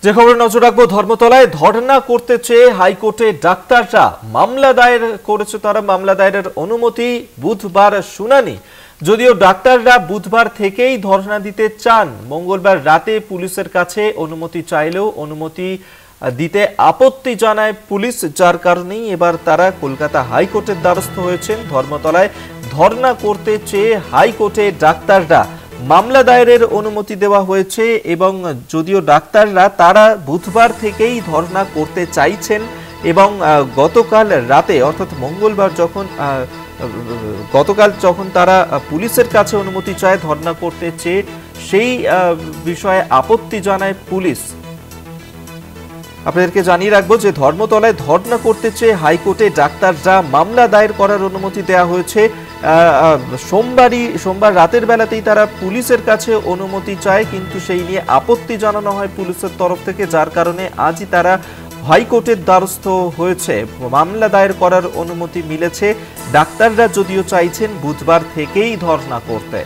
যে খবরে নজর রাখবো, ধর্মতলায় ধর্ণা করতে চেয়ে হাইকোর্টে ডাক্তাররা মামলা দায়ের করেছে। তারা মামলা দায়েরের অনুমতি বুধবার শুনানি। যদিও ডাক্তাররা বুধবার থেকেই ধর্ণা দিতে চান, মঙ্গলবার রাতে পুলিশের কাছে অনুমতি চাইলেও অনুমতি দিতে আপত্তি জানায় পুলিশ, যার কারণেই এবার তারা কলকাতা হাইকোর্টের দ্বারস্থ হয়েছেন। ধর্মতলায় ধর্ণা করতে চেয়ে হাইকোর্টে ডাক্তাররা মামলা দায়েরের অনুমতি দেওয়া হয়েছে এবং যদিও ডাক্তাররা তারা বুধবার থেকেই ধর্ণা করতে চাইছেন এবং গতকাল রাতে অর্থাৎ মঙ্গলবার যখন তারা পুলিশের কাছে অনুমতি চায় ধর্ণা করতে চেয়ে, সেই বিষয়ে আপত্তি জানায় পুলিশ। আপনাদেরকে জানিয়ে রাখবো যে ধর্মতলায় ধর্ণা করতে চেয়ে হাইকোর্টে ডাক্তাররা মামলা দায়ের করার অনুমতি দেওয়া হয়েছে। সোমবার রাতের বেলাতেই তারা পুলিশের কাছে অনুমতি চায়, কিন্তু সেই নিয়ে আপত্তি জানানো হয় পুলিশের তরফ থেকে, যার কারণে আজই তারা হাইকোর্টের দ্বারস্থ হয়েছে। মামলা দায়ের করার অনুমতি মিলেছে। ডাক্তাররা যদিও চাইছেন বুধবার থেকেই ধর্ণা করতে।